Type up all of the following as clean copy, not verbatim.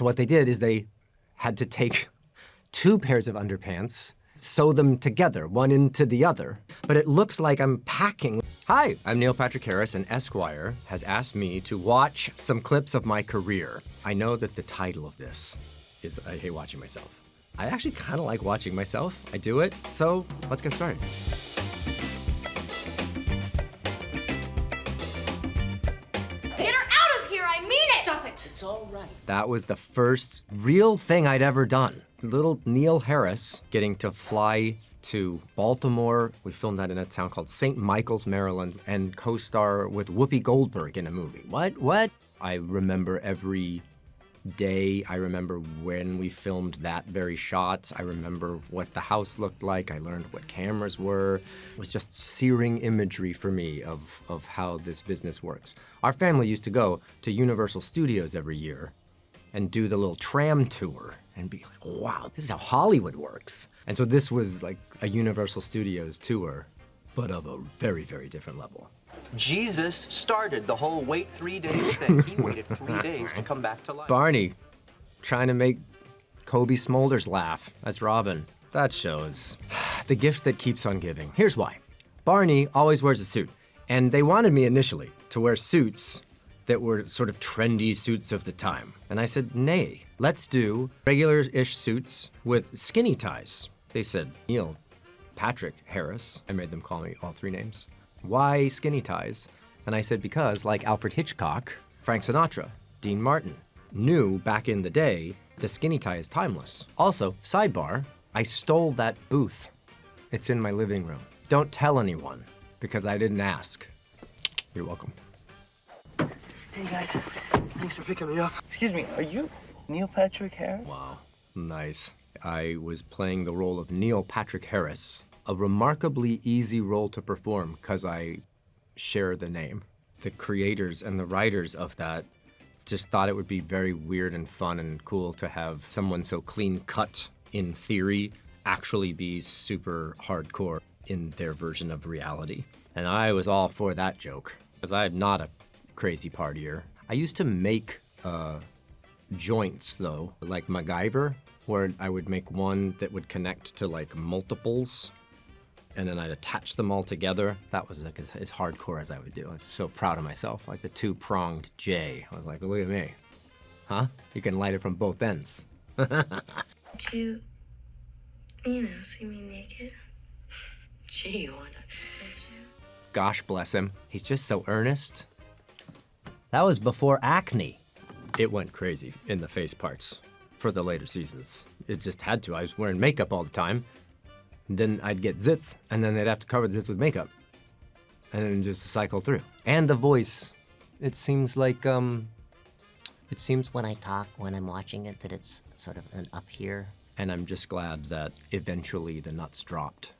So what they did is they had to take 2 pairs of underpants, sew them together, one into the other. But it looks like I'm packing. Hi, I'm Neil Patrick Harris, and Esquire has asked me to watch some clips of my career. I know that the title of this is I Hate Watching Myself. I actually kind of like watching myself. I do it, so let's get started. Get her out of here, I mean it! Stop it. It's all right. That was the first real thing I'd ever done. Little Neil Harris getting to fly to Baltimore. We filmed that in a town called St. Michael's, Maryland, and co-star with Whoopi Goldberg in a movie. What? I remember every day. I remember when we filmed that very shot. I remember what the house looked like. I learned what cameras were. It was just searing imagery for me of how this business works. Our family used to go to Universal Studios every year and do the little tram tour and be like, wow, this is how Hollywood works. And so this was like a Universal Studios tour, but of a very, very different level. Jesus started the whole wait 3 days thing. He waited 3 days to come back to life. Barney, trying to make Kobe Smulders laugh. That's Robin. That shows the gift that keeps on giving. Here's why. Barney always wears a suit, and they wanted me initially to wear suits that were sort of trendy suits of the time. And I said, nay, let's do regular-ish suits with skinny ties. They said, Neil Patrick Harris. I made them call me all 3 names. Why skinny ties? And I said, because like Alfred Hitchcock, Frank Sinatra, Dean Martin, knew back in the day, the skinny tie is timeless. Also, sidebar, I stole that booth. It's in my living room. Don't tell anyone, because I didn't ask. You're welcome. Hey guys, thanks for picking me up. Excuse me, are you Neil Patrick Harris? Wow, nice. I was playing the role of Neil Patrick Harris, a remarkably easy role to perform because I share the name. The creators and the writers of that just thought it would be very weird and fun and cool to have someone so clean cut in theory actually be super hardcore in their version of reality. And I was all for that joke because I'm not a crazy partier. I used to make joints though, like MacGyver, where I would make one that would connect to like multiples and then I'd attach them all together. That was like as hardcore as I would do. I was so proud of myself, like the 2-pronged J. I was like, look at me. Huh? You can light it from both ends. Did you see me naked? Gee, you wanna... Did you? Gosh bless him. He's just so earnest. That was before acne. It went crazy in the face parts for the later seasons. It just had to. I was wearing makeup all the time. Then I'd get zits, and then they'd have to cover the zits with makeup. And then just cycle through. And the voice. It seems like, it seems when I talk, when I'm watching it, that it's sort of an up here. And I'm just glad that eventually the nuts dropped.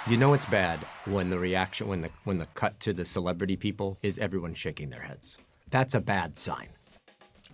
You know it's bad when the reaction, when the cut to the celebrity people is everyone shaking their heads. That's a bad sign.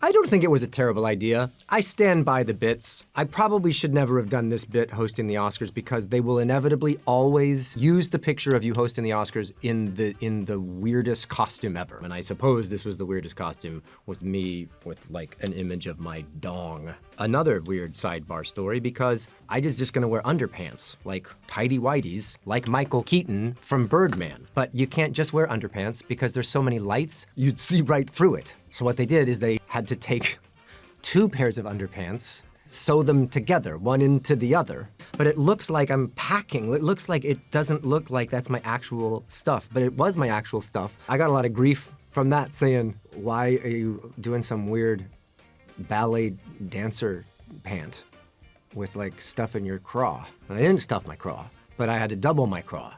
I don't think it was a terrible idea. I stand by the bits. I probably should never have done this bit hosting the Oscars because they will inevitably always use the picture of you hosting the Oscars in the weirdest costume ever. And I suppose this was the weirdest costume, was me with like an image of my dong. Another weird sidebar story because I was just gonna wear underpants, like tidy whities, like Michael Keaton from Birdman. But you can't just wear underpants because there's so many lights, you'd see right through it. So what they did is they had to take 2 pairs of underpants, sew them together, one into the other. But it looks like I'm packing. It looks like it doesn't look like that's my actual stuff, but it was my actual stuff. I got a lot of grief from that saying, why are you doing some weird ballet dancer pant with like stuff in your craw? And I didn't stuff my craw, but I had to double my craw,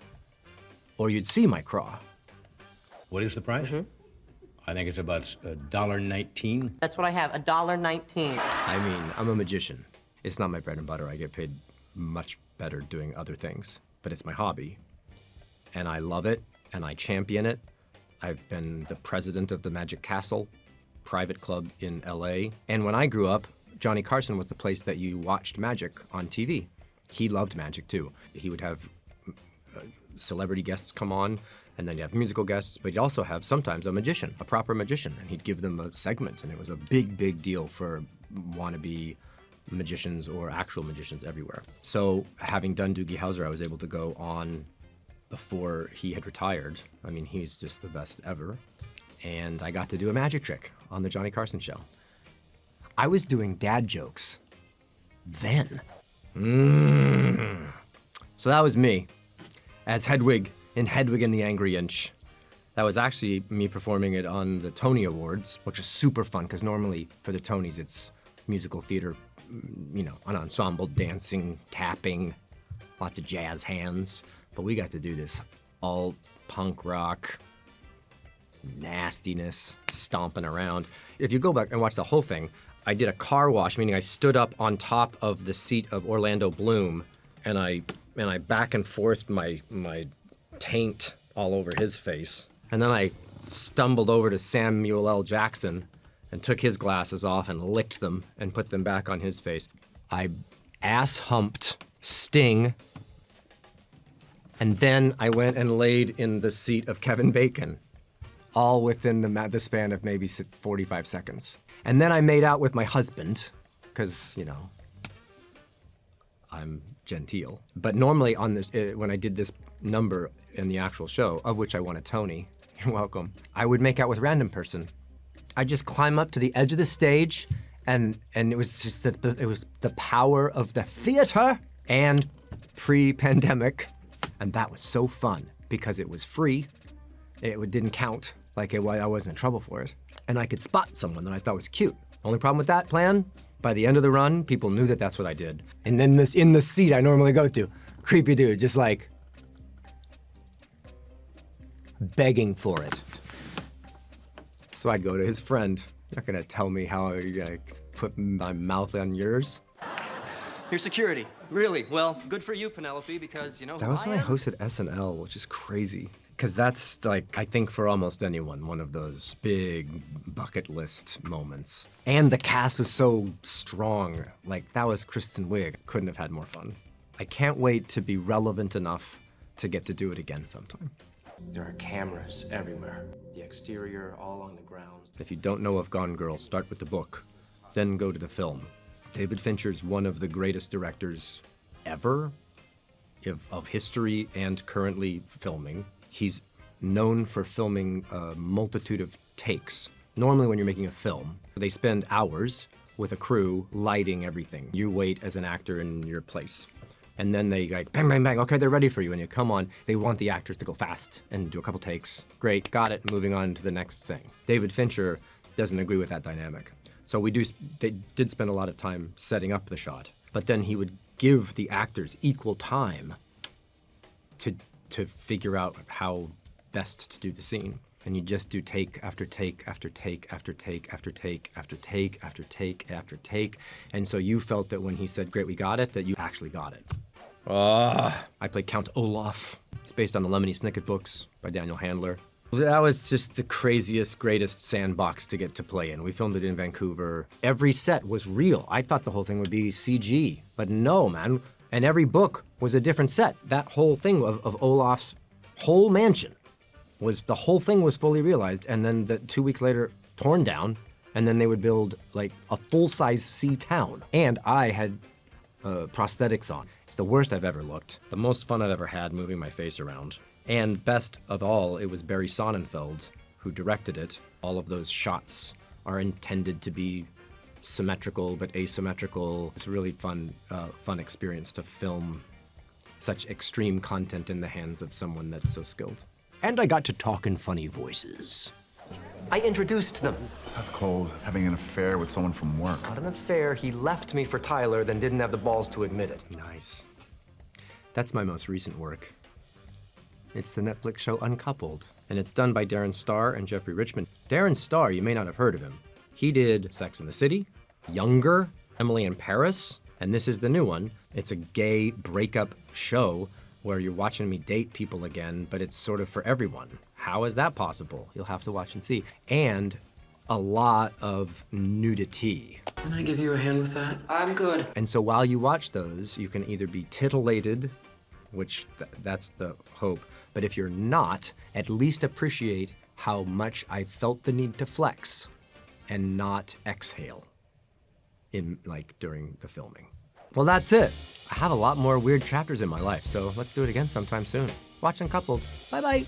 or you'd see my craw. What is the price? I think it's about $1.19. That's what I have, $1.19. I mean, I'm a magician. It's not my bread and butter. I get paid much better doing other things, but it's my hobby. And I love it, and I champion it. I've been the president of the Magic Castle private club in LA. And when I grew up, Johnny Carson was the place that you watched magic on TV. He loved magic too. He would have celebrity guests come on And then you have musical guests, but you'd also have sometimes a magician, a proper magician, and he'd give them a segment, and it was a big, big deal for wannabe magicians or actual magicians everywhere. So having done Doogie Howser, I was able to go on before he had retired. I mean, he's just the best ever. And I got to do a magic trick on the Johnny Carson show. I was doing dad jokes then. So that was me as Hedwig in Hedwig and the Angry Inch. That was actually me performing it on the Tony Awards, which is super fun because normally for the Tonys it's musical theater, you know, an ensemble, dancing, tapping, lots of jazz hands. But we got to do this all punk rock, nastiness, stomping around. If you go back and watch the whole thing, I did a car wash, meaning I stood up on top of the seat of Orlando Bloom and I back and forth my taint all over his face. And then I stumbled over to Samuel L. Jackson and took his glasses off and licked them and put them back on his face. I ass humped Sting, and then I went and laid in the seat of Kevin Bacon, all within the span of maybe 45 seconds. And then I made out with my husband, because, you know, I'm genteel. But normally on this, when I did this number in the actual show, of which I won a Tony, you're welcome, I would make out with a random person. I'd just climb up to the edge of the stage, and it was just it was the power of the theater and pre-pandemic, and that was so fun because it was free. It didn't count, like I wasn't in trouble for it, and I could spot someone that I thought was cute. Only problem with that plan, by the end of the run, people knew that that's what I did. And then in the seat I normally go to, creepy dude, just like begging for it. So I'd go to his friend. You're not gonna tell me how I put my mouth on yours. Your security. Really? Well, good for you, Penelope, because you know That who was when I am? hosted SNL, which is crazy. Because that's like, I think for almost anyone, one of those big bucket list moments. And the cast was so strong. Like, that was Kristen Wiig. Couldn't have had more fun. I can't wait to be relevant enough to get to do it again sometime. There are cameras everywhere. The exterior, all along the grounds. If you don't know of Gone Girl, start with the book, then go to the film. David Fincher's one of the greatest directors ever of history and currently filming. He's known for filming a multitude of takes. Normally when you're making a film, they spend hours with a crew lighting everything. You wait as an actor in your place. And then they like, bang, bang, bang, okay, they're ready for you. And you come on, they want the actors to go fast and do a couple takes. Great, got it, moving on to the next thing. David Fincher doesn't agree with that dynamic. So they did spend a lot of time setting up the shot, but then he would give the actors equal time to figure out how best to do the scene. And you just do take after take after take after take after take after take after take after take. And so you felt that when he said, great, we got it, that you actually got it. I played Count Olaf. It's based on the Lemony Snicket books by Daniel Handler. That was just the craziest, greatest sandbox to get to play in. We filmed it in Vancouver. Every set was real. I thought the whole thing would be CG, but no, man. And every book was a different set. That whole thing of Olaf's whole mansion the whole thing was fully realized, and then 2 weeks later, torn down, and then they would build like a full-size sea town. And I had prosthetics on. It's the worst I've ever looked. The most fun I've ever had moving my face around. And best of all, it was Barry Sonnenfeld who directed it. All of those shots are intended to be symmetrical but asymmetrical. It's a really fun experience to film such extreme content in the hands of someone that's so skilled. And I got to talk in funny voices. I introduced them. That's called having an affair with someone from work. Not an affair, he left me for Tyler, then didn't have the balls to admit it. Nice. That's my most recent work. It's the Netflix show Uncoupled, and it's done by Darren Star and Jeffrey Richmond. Darren Star, you may not have heard of him. He did Sex and the City, Younger, Emily in Paris, and this is the new one. It's a gay breakup show where you're watching me date people again, but it's sort of for everyone. How is that possible? You'll have to watch and see. And a lot of nudity. Can I give you a hand with that? I'm good. And so while you watch those, you can either be titillated, which that's the hope, But if you're not, at least appreciate how much I felt the need to flex and not exhale during the filming. Well, that's it. I have a lot more weird chapters in my life, so let's do it again sometime soon. Watch Uncoupled. Bye-bye.